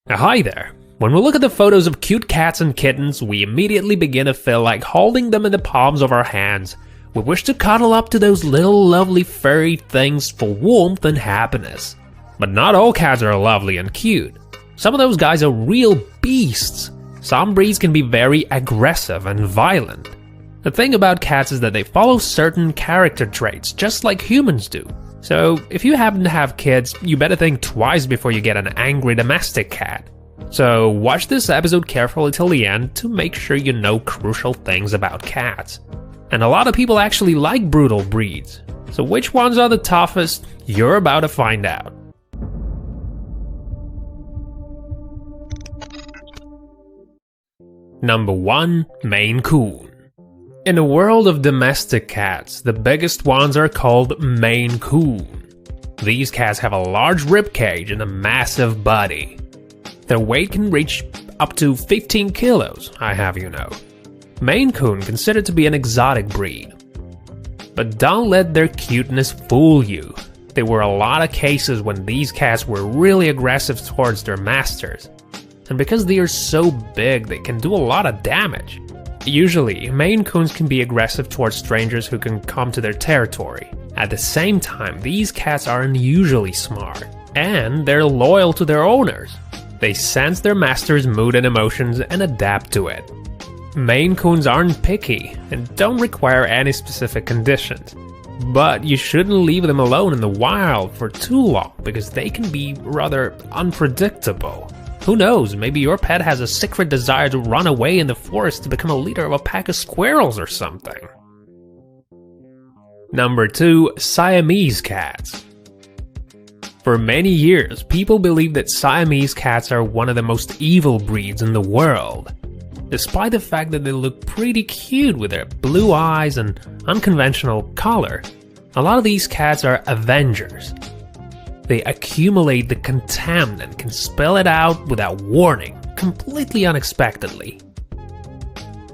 Hi there. When we look at the photos of cute cats and kittens, we immediately begin to feel like holding them in the palms of our hands. We wish to cuddle up to those little lovely furry things for warmth and happiness. But not all cats are lovely and cute. Some of those guys are real beasts. Some breeds can be very aggressive and violent. The thing about cats is that they follow certain character traits just like humans do. So if you happen to have kids, you better think twice before you get an angry domestic cat. So watch this episode carefully till the end to make sure you know crucial things about cats. And a lot of people actually like brutal breeds. So which ones are the toughest? You're about to find out. Number 1. Maine Coon. In the world of domestic cats, the biggest ones are called Maine Coon. These cats have a large ribcage and a massive body. Their weight can reach up to 15 kilos, I have you know. Maine Coon considered to be an exotic breed. But don't let their cuteness fool you. There were a lot of cases when these cats were really aggressive towards their masters. And because they are so big, they can do a lot of damage. Usually, Maine Coons can be aggressive towards strangers who can come to their territory. At the same time, these cats are unusually smart, and they're loyal to their owners. They sense their master's mood and emotions and adapt to it. Maine Coons aren't picky and don't require any specific conditions. But you shouldn't leave them alone in the wild for too long because they can be rather unpredictable. Who knows, maybe your pet has a secret desire to run away in the forest to become a leader of a pack of squirrels or something. Number 2. Siamese cats. For many years, people believed that Siamese cats are one of the most evil breeds in the world. Despite the fact that they look pretty cute with their blue eyes and unconventional color, a lot of these cats are avengers. They accumulate the contempt and can spill it out without warning, completely unexpectedly.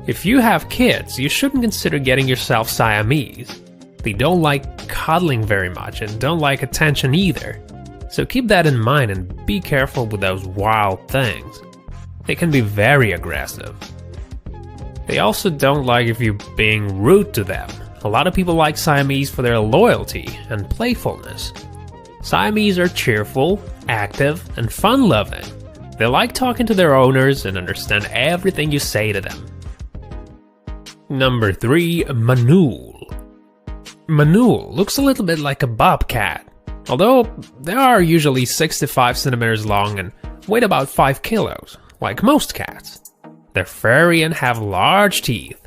If you have kids, you shouldn't consider getting yourself Siamese. They don't like cuddling very much and don't like attention either. So keep that in mind and be careful with those wild things. They can be very aggressive. They also don't like if you're being rude to them. A lot of people like Siamese for their loyalty and playfulness. Siamese are cheerful, active, and fun-loving. They like talking to their owners and understand everything you say to them. Number 3. Manul. Manul looks a little bit like a bobcat, although they are usually 65 centimeters long and weigh about 5 kilos, like most cats. They're furry and have large teeth.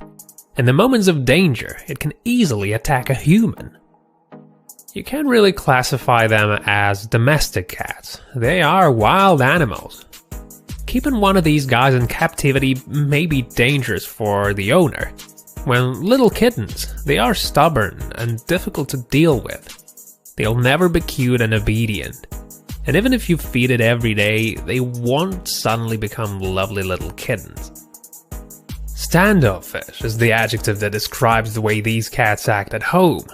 In the moments of danger, it can easily attack a human. You can't really classify them as domestic cats. They are wild animals. Keeping one of these guys in captivity may be dangerous for the owner. When little kittens, they are stubborn and difficult to deal with. They'll never be cute and obedient. And even if you feed it every day, they won't suddenly become lovely little kittens. Standoffish is the adjective that describes the way these cats act at home.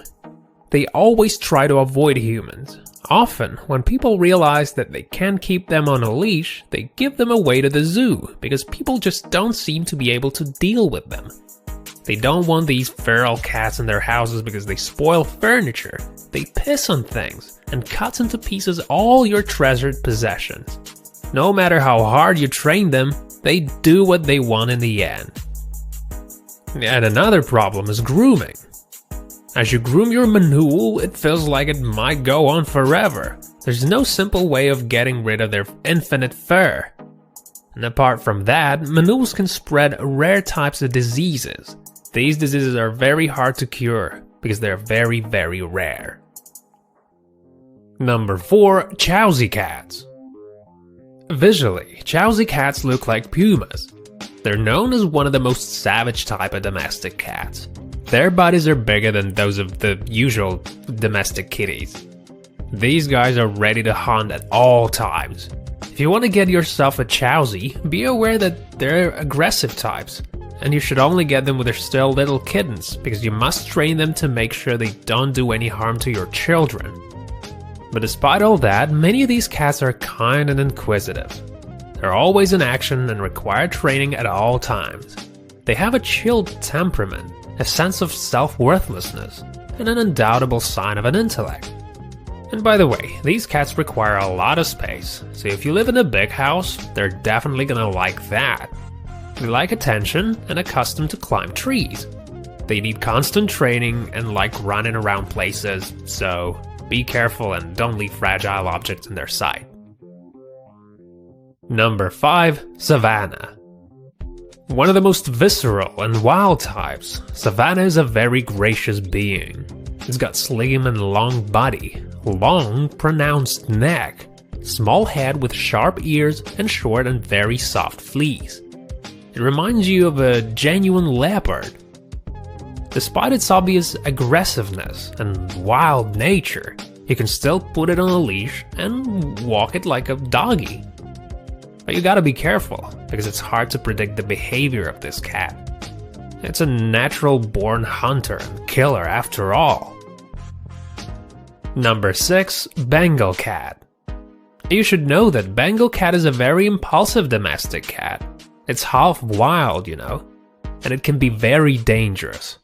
They always try to avoid humans. Often, when people realize that they can't keep them on a leash, they give them away to the zoo because people just don't seem to be able to deal with them. They don't want these feral cats in their houses because they spoil furniture, they piss on things, and cut into pieces all your treasured possessions. No matter how hard you train them, they do what they want in the end. And another problem is grooming. As you groom your Manul, it feels like it might go on forever. There's no simple way of getting rid of their infinite fur. And apart from that, Manuls can spread rare types of diseases. These diseases are very hard to cure because they're very, very rare. Number 4. Chowsy cats. Visually, Chowsy cats look like pumas. They're known as one of the most savage type of domestic cats. Their bodies are bigger than those of the usual domestic kitties. These guys are ready to hunt at all times. If you want to get yourself a Chowsy, be aware that they're aggressive types, and you should only get them when they're still little kittens, because you must train them to make sure they don't do any harm to your children. But despite all that, many of these cats are kind and inquisitive. They're always in action and require training at all times. They have a chilled temperament, a sense of self-worthlessness, and an undoubtable sign of an intellect. And by the way, these cats require a lot of space, so if you live in a big house, they're definitely gonna like that. They like attention and accustomed to climb trees. They need constant training and like running around places, so be careful and don't leave fragile objects in their sight. Number 5. Savannah. One of the most visceral and wild types, Savannah is a very gracious being. It's got slim and long body, long pronounced neck, small head with sharp ears and short and very soft fleece. It reminds you of a genuine leopard. Despite its obvious aggressiveness and wild nature, you can still put it on a leash and walk it like a doggy. But you gotta be careful, because it's hard to predict the behavior of this cat. It's a natural-born hunter and killer after all. Number 6. Bengal cat. You should know that Bengal cat is a very impulsive domestic cat. It's half wild, you know, and it can be very dangerous.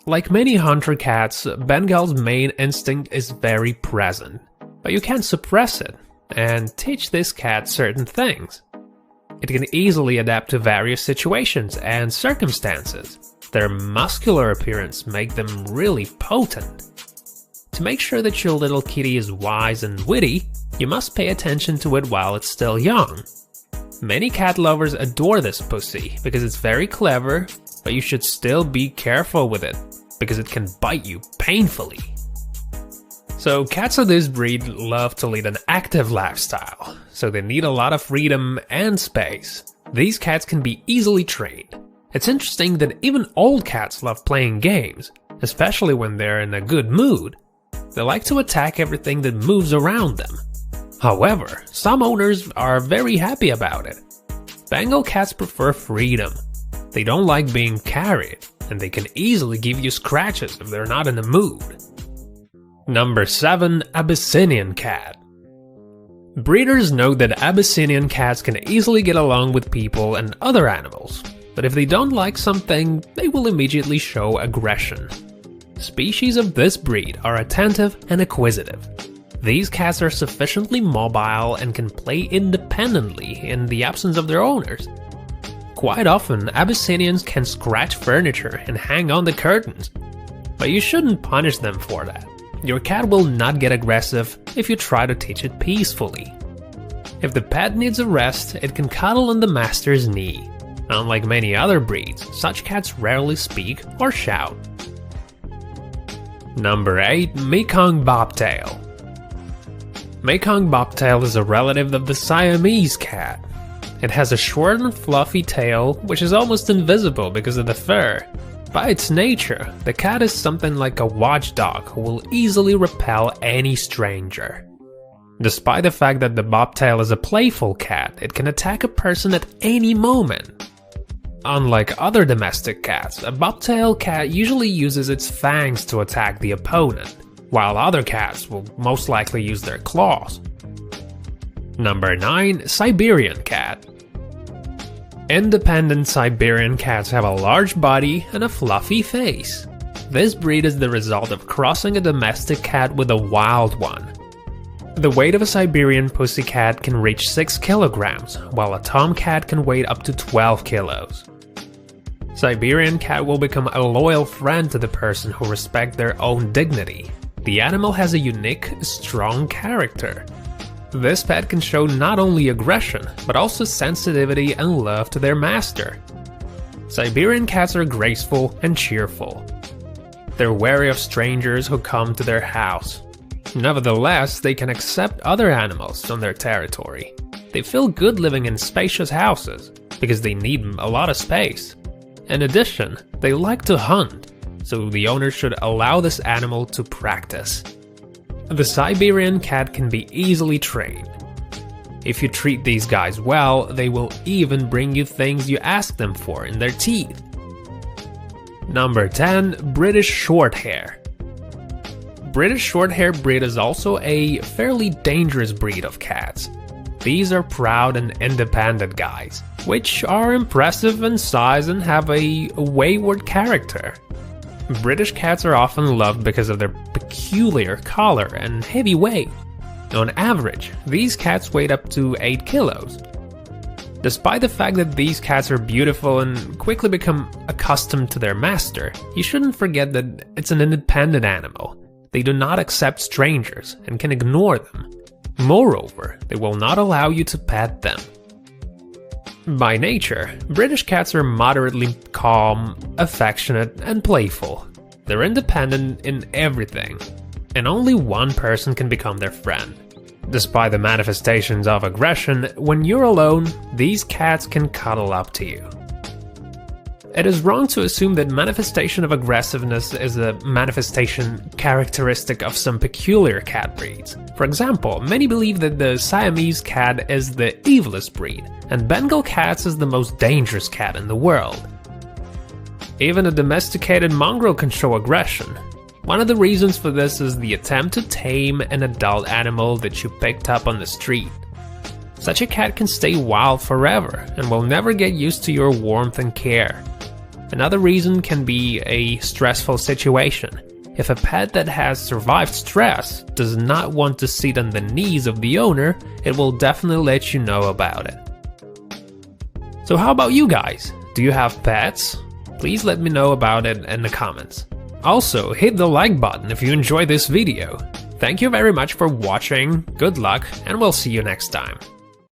Like many hunter cats, Bengal's main instinct is very present, but you can't suppress it and teach this cat certain things. It can easily adapt to various situations and circumstances. Their muscular appearance makes them really potent. To make sure that your little kitty is wise and witty, you must pay attention to it while it's still young. Many cat lovers adore this pussy because it's very clever, but you should still be careful with it, because it can bite you painfully. So cats of this breed love to lead an active lifestyle, so they need a lot of freedom and space. These cats can be easily trained. It's interesting that even old cats love playing games, especially when they're in a good mood. They like to attack everything that moves around them. However, some owners are very happy about it. Bengal cats prefer freedom. They don't like being carried, and they can easily give you scratches if they're not in the mood. Number 7. Abyssinian cat. Breeders know that Abyssinian cats can easily get along with people and other animals, but if they don't like something, they will immediately show aggression. Species of this breed are attentive and acquisitive. These cats are sufficiently mobile and can play independently in the absence of their owners. Quite often, Abyssinians can scratch furniture and hang on the curtains, but you shouldn't punish them for that. Your cat will not get aggressive if you try to teach it peacefully. If the pet needs a rest, it can cuddle on the master's knee. Unlike many other breeds, such cats rarely speak or shout. Number 8. Mekong Bobtail. Mekong Bobtail is a relative of the Siamese cat. It has a short and fluffy tail, which is almost invisible because of the fur. By its nature, the cat is something like a watchdog who will easily repel any stranger. Despite the fact that the bobtail is a playful cat, it can attack a person at any moment. Unlike other domestic cats, a bobtail cat usually uses its fangs to attack the opponent, while other cats will most likely use their claws. Number 9. Siberian cat. Independent Siberian cats have a large body and a fluffy face. This breed is the result of crossing a domestic cat with a wild one. The weight of a Siberian pussycat can reach 6 kilograms, while a tomcat can weigh up to 12 kilos. Siberian cat will become a loyal friend to the person who respects their own dignity. The animal has a unique, strong character. This pet can show not only aggression, but also sensitivity and love to their master. Siberian cats are graceful and cheerful. They're wary of strangers who come to their house. Nevertheless, they can accept other animals on their territory. They feel good living in spacious houses, because they need a lot of space. In addition, they like to hunt, so the owner should allow this animal to practice. The Siberian cat can be easily trained. If you treat these guys well, they will even bring you things you ask them for in their teeth. Number 10. British Shorthair. British Shorthair breed is also a fairly dangerous breed of cats. These are proud and independent guys, which are impressive in size and have a wayward character. British cats are often loved because of their peculiar color and heavy weight. On average, these cats weigh up to 8 kilos. Despite the fact that these cats are beautiful and quickly become accustomed to their master, you shouldn't forget that it's an independent animal. They do not accept strangers and can ignore them. Moreover, they will not allow you to pet them. By nature, British cats are moderately calm, affectionate, and playful. They're independent in everything, and only one person can become their friend. Despite the manifestations of aggression, when you're alone, these cats can cuddle up to you. It is wrong to assume that manifestation of aggressiveness is a manifestation characteristic of some peculiar cat breeds. For example, many believe that the Siamese cat is the evilest breed, and Bengal cats is the most dangerous cat in the world. Even a domesticated mongrel can show aggression. One of the reasons for this is the attempt to tame an adult animal that you picked up on the street. Such a cat can stay wild forever and will never get used to your warmth and care. Another reason can be a stressful situation. If a pet that has survived stress does not want to sit on the knees of the owner, it will definitely let you know about it. So how about you guys? Do you have pets? Please let me know about it in the comments. Also, hit the like button if you enjoyed this video. Thank you very much for watching, good luck, and we'll see you next time.